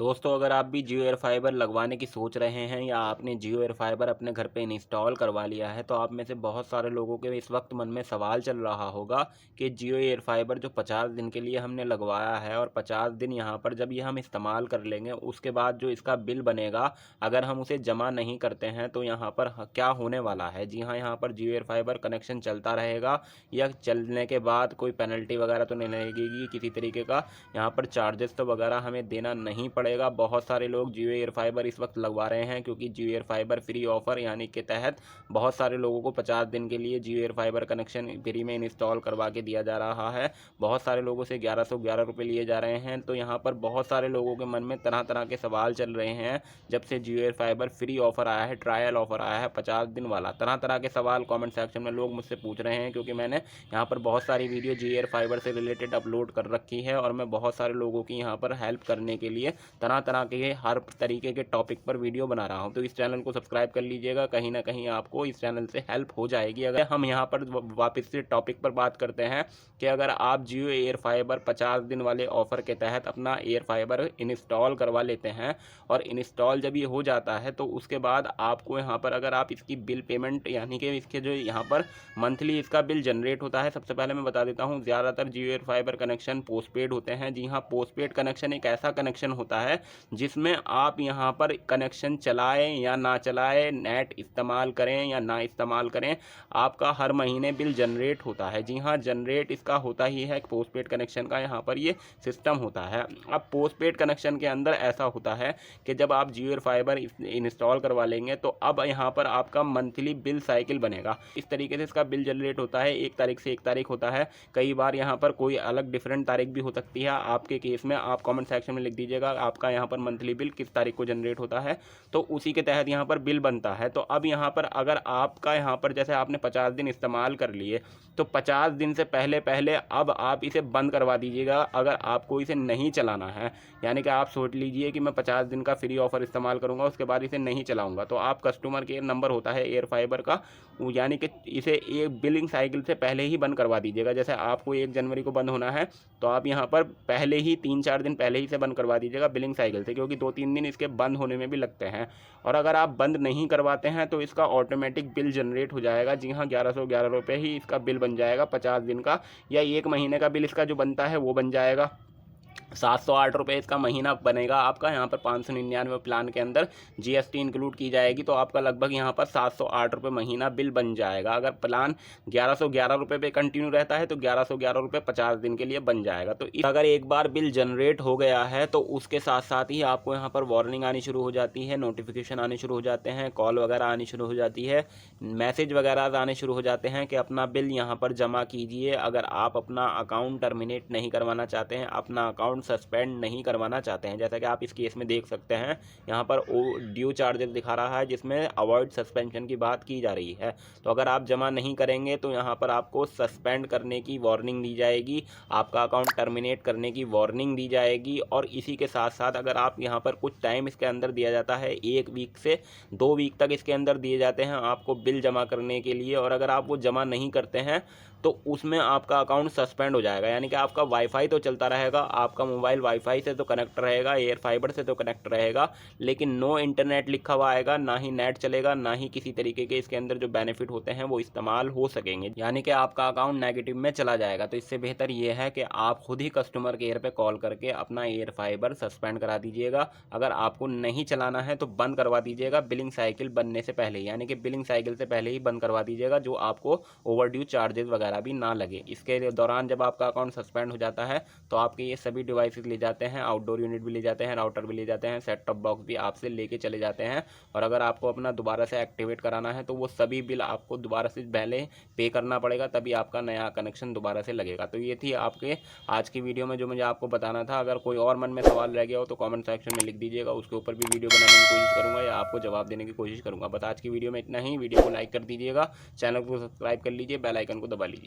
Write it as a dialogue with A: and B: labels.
A: दोस्तों, अगर आप भी जियो एयर फाइबर लगवाने की सोच रहे हैं या आपने जियो एयर फाइबर अपने घर पे इंस्टॉल करवा लिया है, तो आप में से बहुत सारे लोगों के इस वक्त मन में सवाल चल रहा होगा कि जियो एयर फाइबर जो 50 दिन के लिए हमने लगवाया है और 50 दिन यहाँ पर जब ये हम इस्तेमाल कर लेंगे, उसके बाद जो इसका बिल बनेगा, अगर हम उसे जमा नहीं करते हैं तो यहाँ पर क्या होने वाला है। जी हाँ, यहाँ पर जियो एयर फाइबर कनेक्शन चलता रहेगा या चलने के बाद कोई पेनल्टी वगैरह तो नहीं लगेगी, किसी तरीके का यहाँ पर चार्जेस तो वगैरह हमें देना नहीं पड़ेगा। बहुत सारे लोग जियो एयर फाइबर इस वक्त लगवा रहे हैं क्योंकि जियो एयर फाइबर फ्री ऑफर यानी के तहत बहुत सारे लोगों को 50 दिन के लिए जियो एयर फाइबर कनेक्शन फ्री में इंस्टॉल करवा के दिया जा रहा है। बहुत सारे लोगों से 1111 रुपये लिए जा रहे हैं। तो यहाँ पर बहुत सारे लोगों के मन में तरह तरह के सवाल चल रहे हैं। जब से जियो एयर फाइबर फ्री ऑफर आया है, ट्रायल ऑफर आया है 50 दिन वाला, तरह तरह के सवाल कॉमेंट सेक्शन में लोग मुझसे पूछ रहे हैं क्योंकि मैंने यहाँ पर बहुत सारी वीडियो जियो एयर फाइबर से रिलेटेड अपलोड कर रखी है और मैं बहुत सारे लोगों की यहाँ पर हेल्प करने के लिए तरह तरह के हर तरीके के टॉपिक पर वीडियो बना रहा हूँ। तो इस चैनल को सब्सक्राइब कर लीजिएगा, कहीं ना कहीं आपको इस चैनल से हेल्प हो जाएगी। अगर हम यहाँ पर वापस से टॉपिक पर बात करते हैं कि अगर आप जियो एयर फाइबर 50 दिन वाले ऑफर के तहत अपना एयर फाइबर इंस्टॉल करवा लेते हैं और इंस्टॉल जब ये हो जाता है तो उसके बाद आपको यहाँ पर अगर आप इसकी बिल पेमेंट यानी कि इसके जो यहाँ पर मंथली इसका बिल जनरेट होता है, सबसे पहले मैं बता देता हूँ, ज़्यादातर जियो एयर फाइबर कनेक्शन पोस्टपेड होते हैं। जी हाँ, पोस्टपेड कनेक्शन एक ऐसा कनेक्शन होता है जिसमें आप यहाँ पर कनेक्शन चलाएं या ना चलाएं, नेट इस्तेमाल करें या ना इस्तेमाल करें, आपका हर महीने बिल जनरेट होता है। जी हाँ, जनरेट इसका होता ही है पोस्टपेड कनेक्शन का, यहाँ पर ये सिस्टम होता है। अब पोस्टपेड कनेक्शन के अंदर ऐसा होता है कि जब आप जियो एयर फाइबर इंस्टॉल करवा लेंगे तो अब यहाँ पर आपका मंथली बिल साइकिल बनेगा। इस तरीके से इसका बिल जनरेट होता है, 1 तारीख से 1 तारीख होता है। कई बार यहाँ पर कोई अलग डिफरेंट तारीख भी हो सकती है। आपके केस में आप कमेंट सेक्शन में लिख दीजिएगा आपका यहाँ पर मंथली बिल किस तारीख को जनरेट होता है, तो उसी के तहत यहाँ पर बिल बनता है। तो अब यहाँ पर अगर आपका यहाँ पर जैसे आपने 50 दिन इस्तेमाल कर लिए तो 50 दिन से पहले पहले अब आप इसे बंद करवा दीजिएगा। अगर आपको इसे नहीं चलाना है, यानी कि आप सोच लीजिए कि मैं 50 दिन का फ्री ऑफर इस्तेमाल करूँगा, उसके बाद इसे नहीं चलाऊँगा, तो आप कस्टमर केयर नंबर होता है एयर फाइबर का, यानी कि इसे एक बिलिंग साइकिल से पहले ही बंद करवा दीजिएगा। जैसे आपको 1 जनवरी को बंद होना है तो आप यहाँ पर पहले ही 3-4 दिन पहले ही से बंद करवा दीजिएगा बिलिंग साइकिल से, क्योंकि 2-3 दिन इसके बंद होने में भी लगते हैं। और अगर आप बंद नहीं करवाते हैं तो इसका ऑटोमेटिक बिल जनरेट हो जाएगा। जी हाँ, 1111 रुपये ही इसका बिल बन जाएगा 50 दिन का, या 1 महीने का बिल इसका जो बनता है वो बन जाएगा। 708 रुपये इसका महीना बनेगा आपका। यहाँ पर 599 प्लान के अंदर जीएसटी इंक्लूड की जाएगी तो आपका लगभग यहाँ पर 708 रुपये महीना बिल बन जाएगा। अगर प्लान 1111 रुपये पे कंटिन्यू रहता है तो 1111 रुपये 50 दिन के लिए बन जाएगा। तो अगर एक बार बिल जनरेट हो गया है तो उसके साथ साथ ही आपको यहाँ पर वार्निंग आनी शुरू हो जाती है, नोटिफिकेशन आने शुरू हो जाते हैं, कॉल वगैरह आनी शुरू हो जाती है, मैसेज वगैरह आने शुरू हो जाते हैं कि अपना बिल यहाँ पर जमा कीजिए। अगर आप अपना अकाउंट टर्मिनेट नहीं करवाना चाहते हैं, अपना अकाउंट सस्पेंड नहीं करवाना चाहते हैं, जैसा कि आप इस केस में देख सकते हैं यहाँ पर ड्यू चार्जेस दिखा रहा है जिसमें अवॉइड सस्पेंशन की बात की जा रही है। तो अगर आप जमा नहीं करेंगे तो यहाँ पर आपको सस्पेंड करने की वार्निंग दी जाएगी, आपका अकाउंट टर्मिनेट करने की वार्निंग दी जाएगी। और इसी के साथ साथ अगर आप यहाँ पर कुछ टाइम इसके अंदर दिया जाता है, 1 वीक से 2 वीक तक इसके अंदर दिए जाते हैं आपको बिल जमा करने के लिए, और अगर आप वो जमा नहीं करते हैं तो उसमें आपका अकाउंट सस्पेंड हो जाएगा। यानी कि आपका वाईफाई तो चलता रहेगा, आपका मोबाइल वाईफाई से तो कनेक्ट रहेगा, एयर फाइबर से तो कनेक्ट रहेगा, लेकिन नो इंटरनेट लिखा हुआ आएगा, ना ही नेट चलेगा, ना ही किसी तरीके के इसके अंदर जो बेनिफिट होते हैं वो इस्तेमाल हो सकेंगे, यानी कि आपका अकाउंट नेगेटिव में चला जाएगा। तो इससे बेहतर ये है कि आप खुद ही कस्टमर केयर पे कॉल करके अपना एयर फाइबर सस्पेंड करा दीजिएगा। अगर आपको नहीं चलाना है तो बंद करवा दीजिएगा बिलिंग साइकिल बनने से पहले, यानी कि बिलिंग साइकिल से पहले ही बंद करवा दीजिएगा, जो आपको ओवरड्यू चार्जेस वगैरह भी ना लगे। इसके दौरान जब आपका अकाउंट सस्पेंड हो जाता है तो आपके ये सभी डिवाइसेस ले जाते हैं, आउटडोर यूनिट भी ले जाते हैं, राउटर भी ले जाते हैं, सेट टॉप बॉक्स भी आपसे लेके चले जाते हैं। और अगर आपको अपना दोबारा से एक्टिवेट कराना है तो वो सभी बिल आपको दोबारा से पहले पे करना पड़ेगा, तभी आपका नया कनेक्शन दोबारा से लगेगा। तो ये थी आपके आज की वीडियो में जो मुझे आपको बताना था। अगर कोई और मन में सवाल रह गया हो तो कमेंट सेक्शन में लिख दीजिएगा, उसके ऊपर भी वीडियो बनाने की कोशिश करूँगा या आपको जवाब देने की कोशिश करूँगा। बस आज की वीडियो में इतना ही। वीडियो को लाइक कर दीजिएगा, चैनल को सब्सक्राइब कर लीजिए, बेल आइकन को दबा लीजिए।